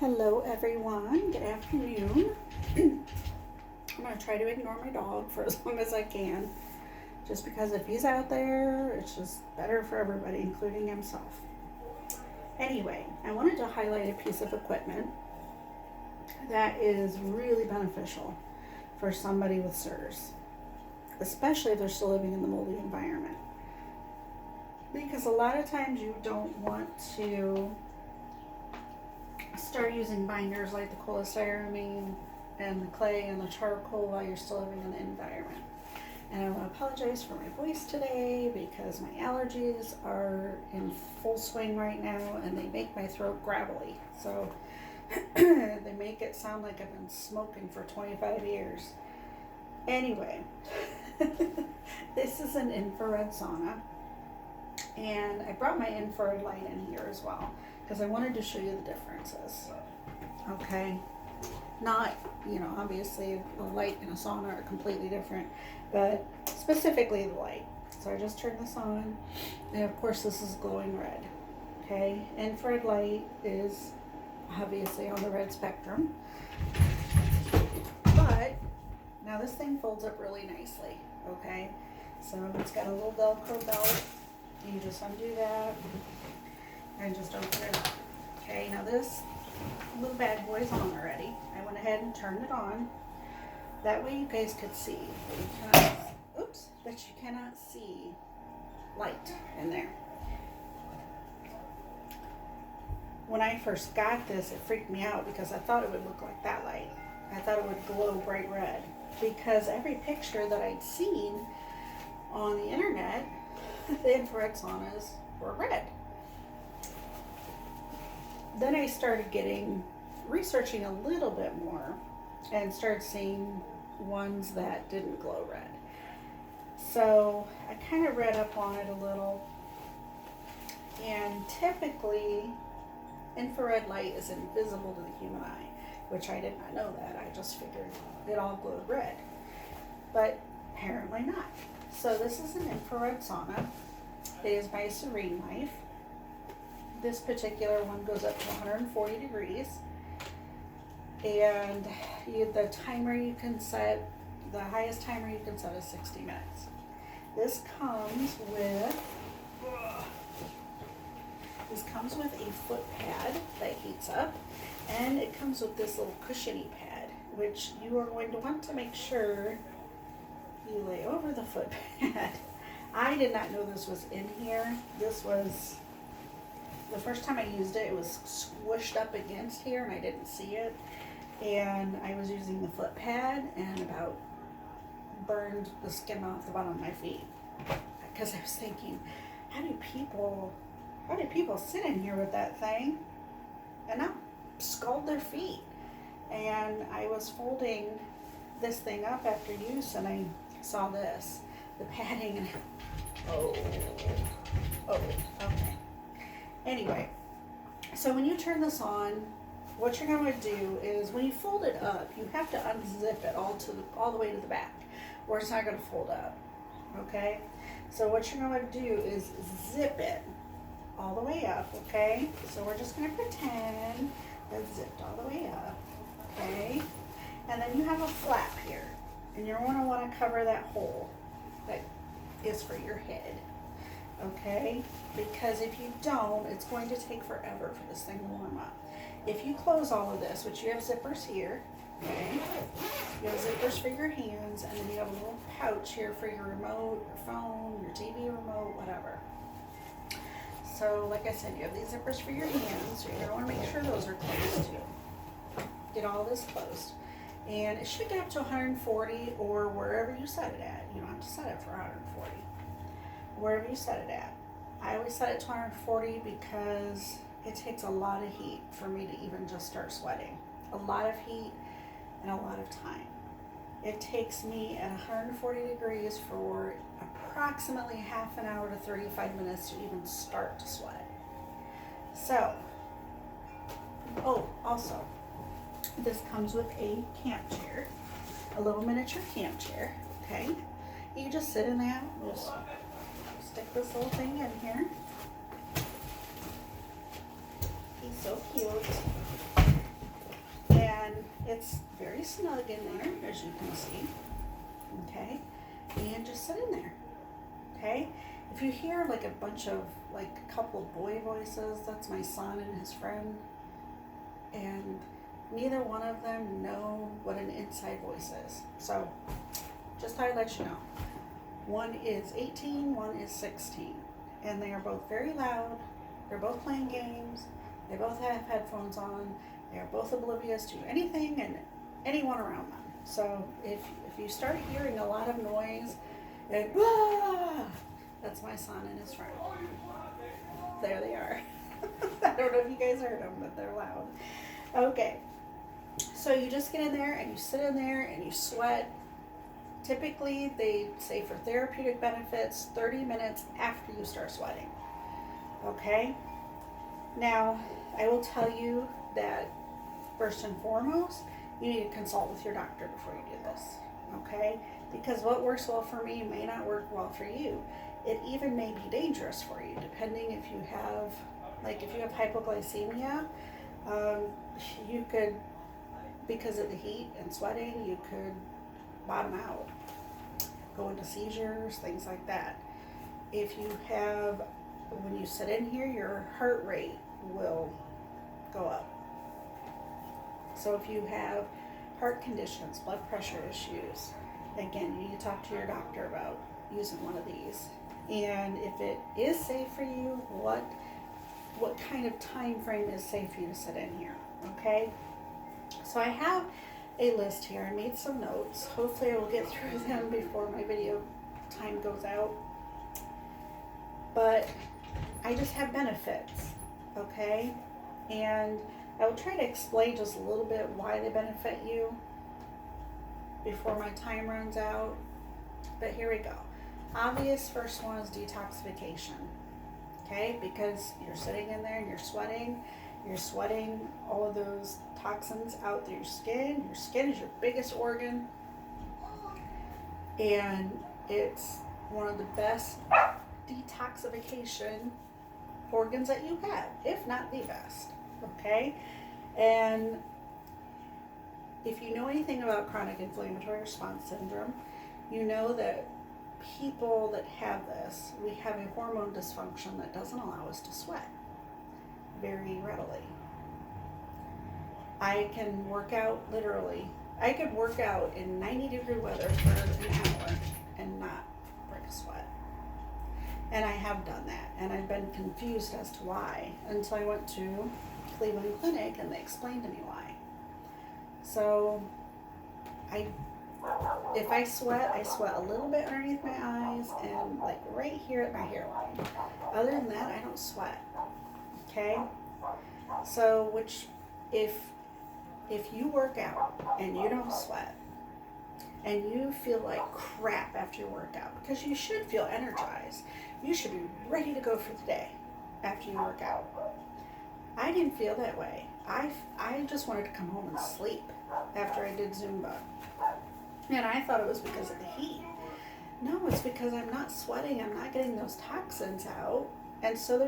Hello everyone, good afternoon. I'm going to try to ignore my dog for as long as I can, just because if he's out there, it's just better for everybody, including himself. Anyway, I wanted to highlight a piece of equipment that is really beneficial for somebody with CIRS, especially if they're still living in the moldy environment. Because a lot of times you don't want to start using binders like the cholestyramine and the clay and the charcoal while you're still living in the environment. And I want to apologize for my voice today because my allergies are in full swing right now and they make my throat gravelly. So they make it sound like I've been smoking for 25 years. Anyway, this is an infrared sauna. And I brought my infrared light in here as well because I wanted to show you the differences. Okay, not, obviously the light and a sauna are completely different, but specifically the light. So I just turned this on, and of course this is glowing red. Okay, infrared light is obviously on the red spectrum, but now this thing folds up really nicely. Okay, so it's got a little Velcro belt. You just undo that and just open it up. Okay, now this little bad boy's on already. I went ahead and turned it on. That way you guys could see. But you cannot see light in there. When I first got this, it freaked me out because I thought it would look like that light. I thought it would glow bright red because every picture that I'd seen on the internet, the infrared saunas were red. Then I started researching a little bit more and started seeing ones that didn't glow red. So I kind of read up on it a little, and typically infrared light is invisible to the human eye, which I did not know that. I just figured it all glowed red, but apparently not. So this is an infrared sauna. It is by CIRS. This particular one goes up to 140 degrees. And the timer you can set, the highest timer you can set is 60 minutes. This comes with a foot pad that heats up, and it comes with this little cushiony pad, which you are going to want to make sure you lay over the foot pad. I did not know this was in here. This was, the first time I used it, it was squished up against here and I didn't see it. And I was using the foot pad and about burned the skin off the bottom of my feet. Because I was thinking, how do people sit in here with that thing and not scald their feet? And I was folding this thing up after use and I saw this, the padding, and okay. Anyway, so when you turn this on, what you're going to do is when you fold it up, you have to unzip it all the way to the back, or it's not going to fold up. Okay, so what you're going to do is zip it all the way up. Okay, so we're just going to pretend that's zipped all the way up. Okay, and then you have a flap here, and you're going to want to cover that hole that is for your head. Okay, because if you don't, it's going to take forever for this thing to warm up. If you close all of this, which you have zippers here, okay, you have zippers for your hands, and then you have a little pouch here for your remote, your phone, your TV remote, whatever. So like I said, you have these zippers for your hands, so you're going to want to make sure those are closed too. Get all this closed. And it should get up to 140 or wherever you set it at. You don't have to set it for 140. Wherever you set it at. I always set it to 140 because it takes a lot of heat for me to even just start sweating. A lot of heat and a lot of time. It takes me at 140 degrees for approximately half an hour to 35 minutes to even start to sweat. So, also, this comes with a camp chair, a little miniature camp chair, okay? You just sit in that, just stick this little thing in here. He's so cute. And it's very snug in there, as you can see. Okay? And just sit in there. Okay? If you hear like a bunch of, like a couple of boy voices, that's my son and his friend. And neither one of them know what an inside voice is. So, just thought I'd let you know. One is 18, one is 16. And they are both very loud. They're both playing games. They both have headphones on. They are both oblivious to anything and anyone around them. So if you start hearing a lot of noise, that's my son and his friend. There they are. I don't know if you guys heard them, but they're loud. Okay. So you just get in there and you sit in there and you sweat. Typically, they say for therapeutic benefits, 30 minutes after you start sweating. Okay? Now, I will tell you that first and foremost, you need to consult with your doctor before you do this. Okay? Because what works well for me may not work well for you. It even may be dangerous for you, depending if you have, if you have hypoglycemia, you could, because of the heat and sweating, you could bottom out, go into seizures, things like that. If you have, when you sit in here, your heart rate will go up. So if you have heart conditions, blood pressure issues, again, you need to talk to your doctor about using one of these. And if it is safe for you, what kind of time frame is safe for you to sit in here, okay? So I have a list here. I made some notes. Hopefully I will get through them before my video time goes out. But I just have benefits, okay? And I will try to explain just a little bit why they benefit you before my time runs out. But here we go. Obvious first one is detoxification, okay? Because you're sitting in there and you're sweating all of those toxins out through your skin. Your skin is your biggest organ, and it's one of the best detoxification organs that you have, if not the best, okay? And if you know anything about chronic inflammatory response syndrome, you know that people that have this, we have a hormone dysfunction that doesn't allow us to sweat very readily. I can work out literally. I could work out in 90-degree weather for an hour and not break a sweat. And I have done that, and I've been confused as to why until I went to Cleveland Clinic and they explained to me why. So if I sweat a little bit underneath my eyes and like right here at my hairline. Other than that, I don't sweat. Okay? So if you work out and you don't sweat and you feel like crap after your workout, because you should feel energized, you should be ready to go for the day after you work out. I didn't feel that way. I just wanted to come home and sleep after I did Zumba. And I thought it was because of the heat. No, it's because I'm not sweating. I'm not getting those toxins out. And so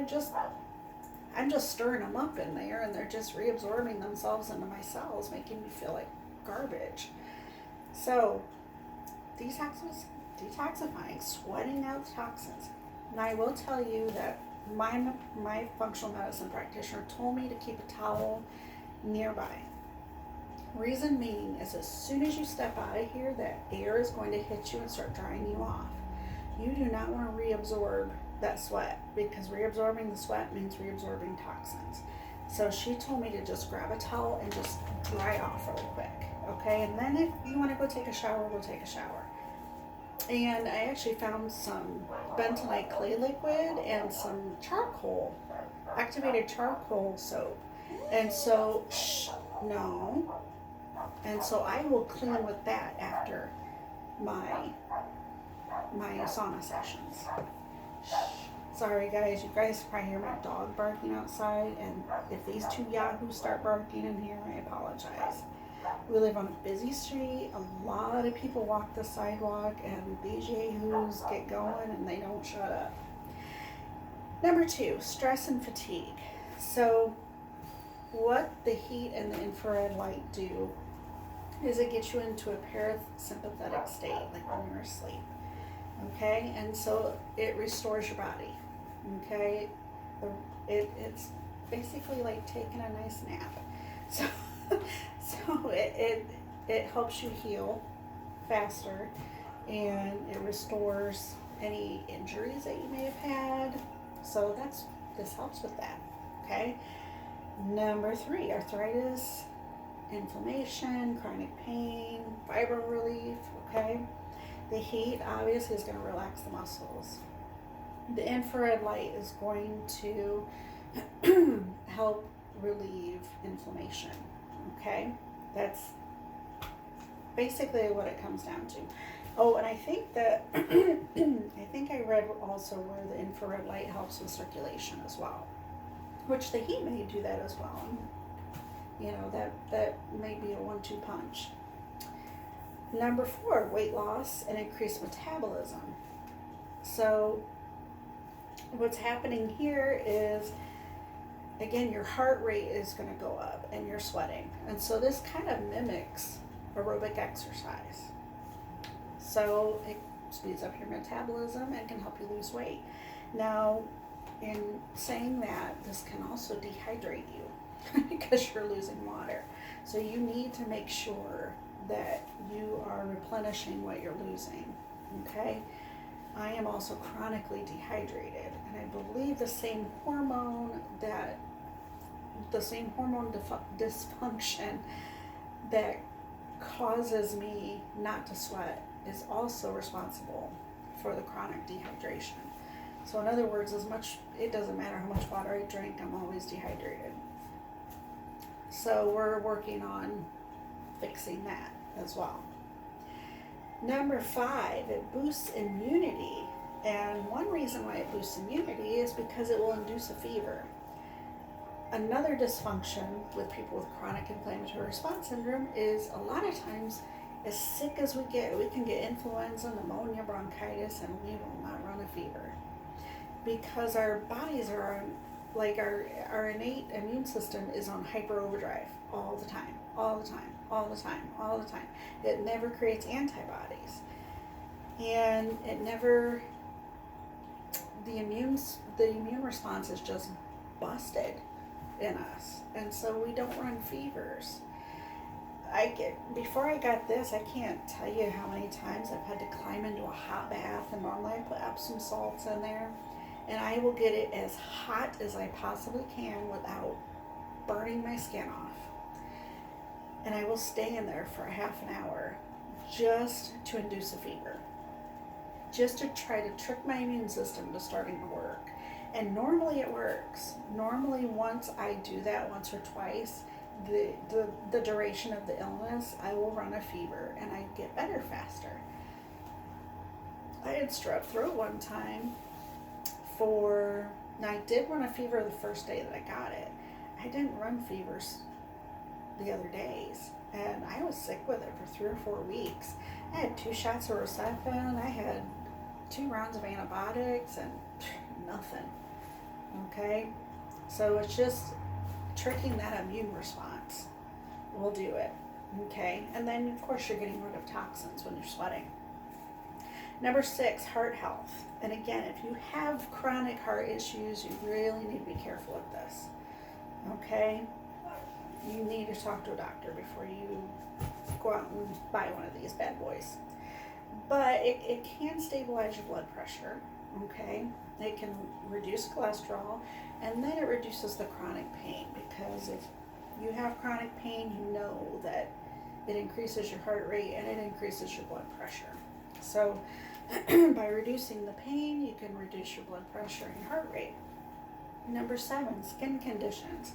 I'm just stirring them up in there, and they're just reabsorbing themselves into my cells, making me feel like garbage. So, detoxifying, sweating out toxins. And I will tell you that my functional medicine practitioner told me to keep a towel nearby. Reason being is as soon as you step out of here, that air is going to hit you and start drying you off. You do not want to reabsorb that sweat, because reabsorbing the sweat means reabsorbing toxins. So she told me to just grab a towel and just dry off really quick, okay? And then if you want to go take a shower, go take a shower. And I actually found some bentonite clay liquid and some charcoal, activated charcoal soap. And so, And so I will clean with that after my sauna sessions. Sorry guys, you guys probably hear my dog barking outside, and if these two yahoos start barking in here, I apologize. We live on a busy street, a lot of people walk the sidewalk, and these yahoos get going and they don't shut up. Number 2, stress and fatigue. So what the heat and the infrared light do is it gets you into a parasympathetic state, like when you're asleep. Okay, and so it restores your body. Okay, it's basically like taking a nice nap. So, it helps you heal faster, and it restores any injuries that you may have had. So this helps with that. Okay. Number 3, arthritis, inflammation, chronic pain, fibro relief. Okay. The heat obviously is going to relax the muscles. The infrared light is going to help relieve inflammation. Okay, that's basically what it comes down to. Oh, and I think that I think I read also where the infrared light helps with circulation as well, which the heat may do that as well. You know, that may be a 1-2 punch. Number 4, weight loss and increased metabolism. So what's happening here is, again, your heart rate is going to go up and you're sweating. And so this kind of mimics aerobic exercise. So it speeds up your metabolism and can help you lose weight. Now, in saying that, this can also dehydrate you because you're losing water. So you need to make sure that you are replenishing what you're losing. Okay? I am also chronically dehydrated, and I believe the same hormone dysfunction that causes me not to sweat is also responsible for the chronic dehydration. So in other words, it doesn't matter how much water I drink, I'm always dehydrated. So we're working on fixing that as well. Number 5, it boosts immunity. And one reason why it boosts immunity is because it will induce a fever. Another dysfunction with people with chronic inflammatory response syndrome is a lot of times, as sick as we can get influenza, pneumonia, bronchitis, and we will not run a fever. Because our bodies are like our innate immune system is on hyper overdrive all the time. It never creates antibodies, and the immune response is just busted in us, and so we don't run fevers. Before I got this, I can't tell you how many times I've had to climb into a hot bath, and normally I put Epsom salts in there, and I will get it as hot as I possibly can without burning my skin off. And I will stay in there for a half an hour just to induce a fever, just to try to trick my immune system to starting to work. And normally it works. Normally once I do that once or twice, the duration of the illness, I will run a fever and I get better faster. I had strep throat one time and I did run a fever the first day that I got it. I didn't run fevers the other days, and I was sick with it for 3 or 4 weeks. I had 2 shots of Rocephin, I had 2 rounds of antibiotics, and nothing. Okay, so it's just tricking that immune response will do it. Okay, and then of course you're getting rid of toxins when you're sweating. Number 6, heart health. And again, if you have chronic heart issues, you really need to be careful with this. Okay, you need to talk to a doctor before you go out and buy one of these bad boys. But it can stabilize your blood pressure. Okay, it can reduce cholesterol, and then it reduces the chronic pain, because if you have chronic pain, you know that it increases your heart rate and it increases your blood pressure. So by reducing the pain, you can reduce your blood pressure and your heart rate. Number 7, skin conditions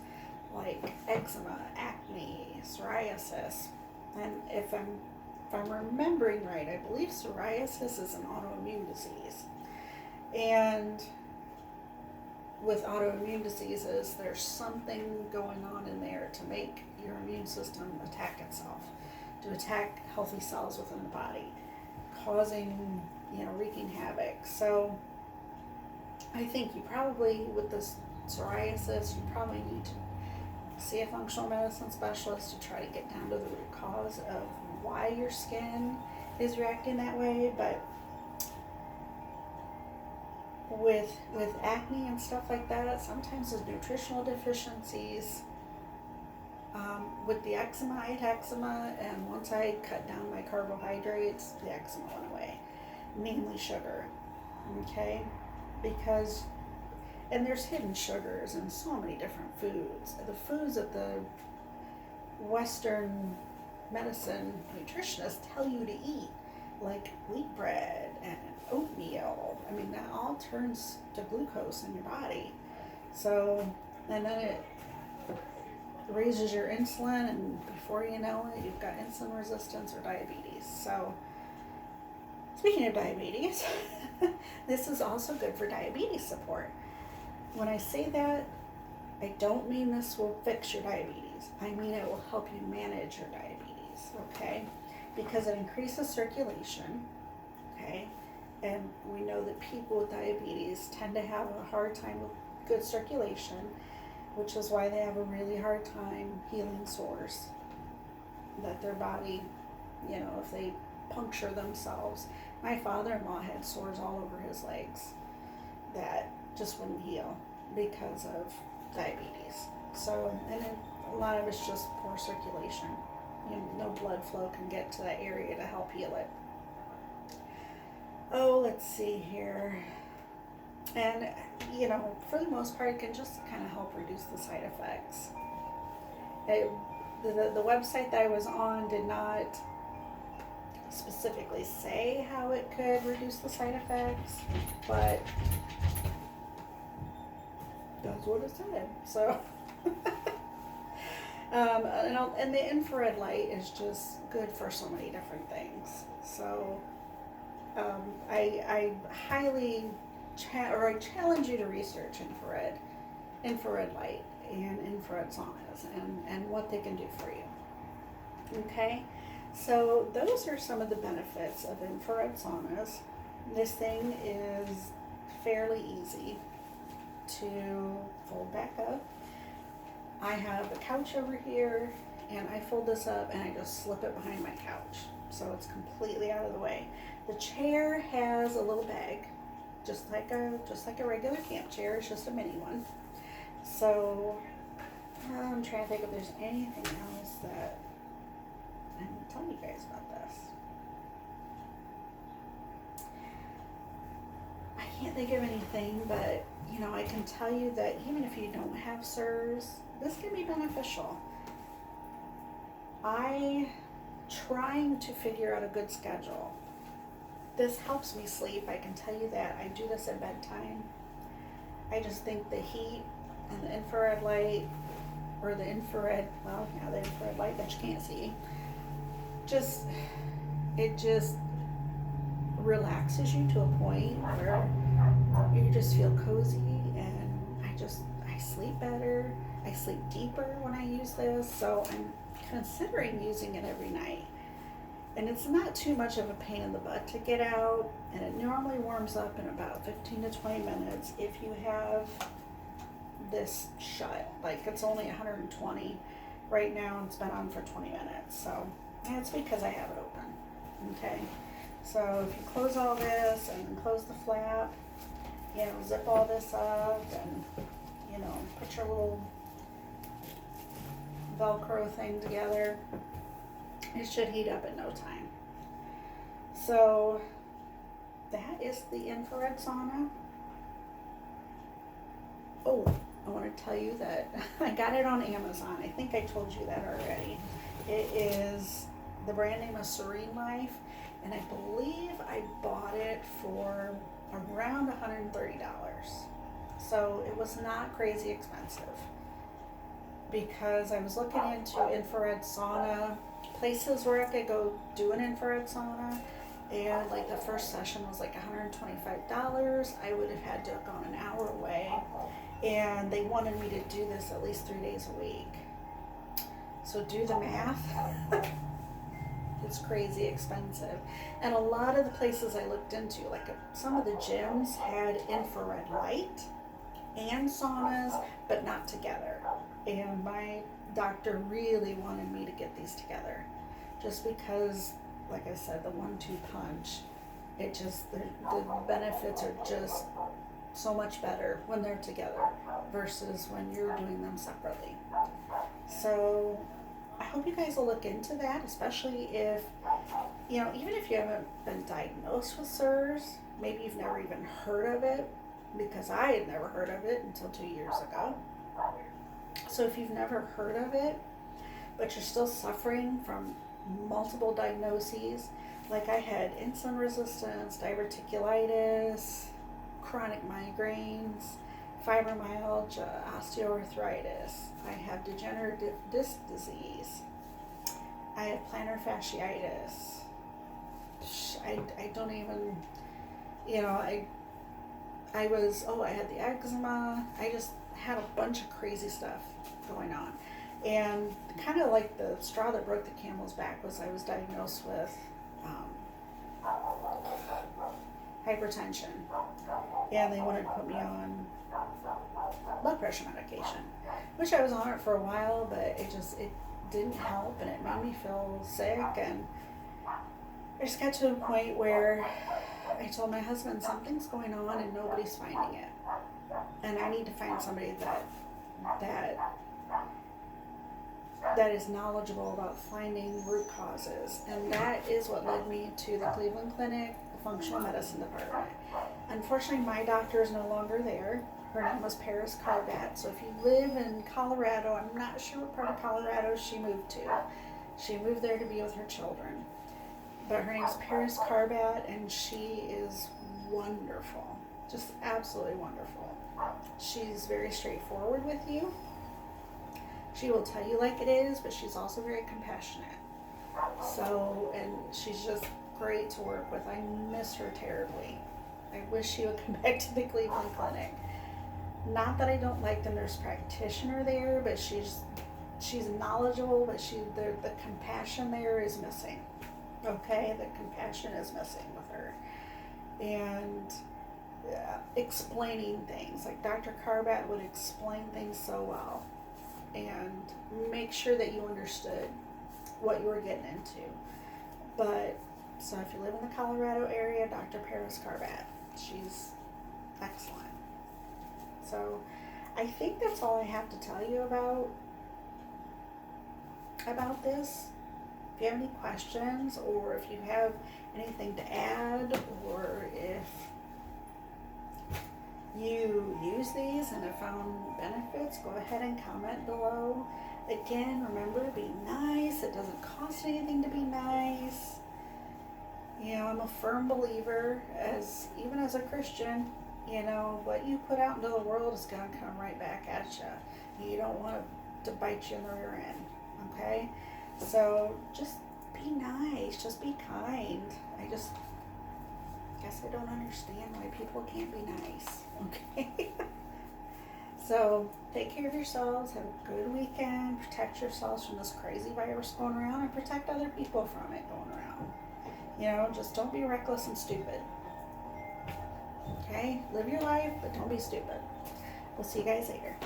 like eczema, acne, psoriasis. And if I'm remembering right, I believe psoriasis is an autoimmune disease. And with autoimmune diseases, there's something going on in there to make your immune system attack itself, to attack healthy cells within the body, causing, wreaking havoc. So I think you probably, with this psoriasis, you probably need to see a functional medicine specialist to try to get down to the root cause of why your skin is reacting that way. But with acne and stuff like that, sometimes it's nutritional deficiencies. With the eczema, I had eczema, and once I cut down my carbohydrates, the eczema went away, mainly sugar. Okay, because, and there's hidden sugars in so many different foods. The foods that the Western medicine nutritionists tell you to eat, like wheat bread and oatmeal, I mean, that all turns to glucose in your body. So, and then it raises your insulin, and before you know it, you've got insulin resistance or diabetes. So, speaking of diabetes, this is also good for diabetes support. When I say that, I don't mean this will fix your diabetes. I mean it will help you manage your diabetes, okay? Because it increases circulation, okay? And we know that people with diabetes tend to have a hard time with good circulation, which is why they have a really hard time healing sores that their body, you know, if they puncture themselves. My father-in-law had sores all over his legs that just wouldn't heal because of diabetes. So, and a lot of it's just poor circulation. You know, no blood flow can get to that area to help heal it. Oh, let's see here. And, you know, for the most part, it can just kind of help reduce the side effects. The website that I was on did not specifically say how it could reduce the side effects, but that's what it said. So, and the infrared light is just good for so many different things. So, I highly I challenge you to research infrared light and infrared saunas and what they can do for you. Okay, so those are some of the benefits of infrared saunas. This thing is fairly easy to fold back up. I have a couch over here, and I fold this up and I just slip it behind my couch, so it's completely out of the way. The chair has a little bag, just like a regular camp chair. It's just a mini one. So I'm trying to think if there's anything else that I can tell you guys about this. I can't think of anything, but you know, I can tell you that even if you don't have CIRS, this can be beneficial. Trying to figure out a good schedule. This helps me sleep, I can tell you that. I do this at bedtime. I just think the heat and the infrared light, or the infrared light that you can't see, it just relaxes you to a point where you just feel cozy, and I sleep better. I sleep deeper when I use this, so I'm considering using it every night. And it's not too much of a pain in the butt to get out, and it normally warms up in about 15 to 20 minutes if you have this shut. Like, it's only 120 right now, and it's been on for 20 minutes, so that's because I have it open. Okay, so if you close all this and then close the flap, you know, zip all this up, and you know, put your little Velcro thing together, it should heat up in no time. So that is the infrared sauna. Oh, I want to tell you that I got it on Amazon. I think I told you that already. It is, the brand name is Serene Life, and I believe I bought it for around $130. So it was not crazy expensive, because I was looking into infrared sauna places where I could go do an infrared sauna, and like the first session was like $125. I would have had to have gone an hour away, and they wanted me to do this at least 3 days a week. So do the math. It's crazy expensive. And a lot of the places I looked into, like some of the gyms had infrared light and saunas, but not together. And my doctor really wanted me to get these together, just because, like I said, the 1-2 punch, it just, the benefits are just so much better when they're together versus when you're doing them separately. So I hope you guys will look into that, especially if, even if you haven't been diagnosed with CIRS, maybe you've never even heard of it, because I had never heard of it until 2 years ago. So if you've never heard of it, but you're still suffering from multiple diagnoses, like I had insulin resistance, diverticulitis, chronic migraines, fibromyalgia, osteoarthritis. I have degenerative disc disease. I have plantar fasciitis. I don't even, I had the eczema. I just had a bunch of crazy stuff going on. And kind of like the straw that broke the camel's back was I was diagnosed with hypertension. And they wanted to put me on blood pressure medication, which I was on it for a while, but it didn't help, and it made me feel sick. And I just got to a point where I told my husband, something's going on and nobody's finding it, and I need to find somebody that is knowledgeable about finding root causes. And that is what led me to the Cleveland Clinic, the functional medicine department. Unfortunately, my doctor is no longer there. Her name was Paris Carbat. So if you live in Colorado, I'm not sure what part of Colorado she moved to. She moved there to be with her children. But her name is Paris Carbat, and she is wonderful. Just absolutely wonderful. She's very straightforward with you. She will tell you like it is, but she's also very compassionate. So, and she's just great to work with. I miss her terribly. I wish she would come back to the Cleveland Clinic. Not that I don't like the nurse practitioner there, but she's knowledgeable, but the compassion there is missing. Okay, the compassion is missing with her. And explaining things, like Dr. Carbat would explain things so well and make sure that you understood what you were getting into. But so if you live in the Colorado area, Dr. Paris Carbat, she's excellent. So I think that's all I have to tell you about this. If you have any questions, or if you have anything to add, or if you use these and have found benefits, go ahead and comment below. Again, remember, be nice. It doesn't cost anything to be nice. I'm a firm believer, even as a Christian, what you put out into the world is going to come right back at you. You don't want it to bite you in the rear end, okay? So just be nice, just be kind. I guess I don't understand why people can't be nice, okay? So take care of yourselves, have a good weekend, protect yourselves from this crazy virus going around, and protect other people from it going around. Just don't be reckless and stupid. Okay? Live your life, but don't be stupid. We'll see you guys later.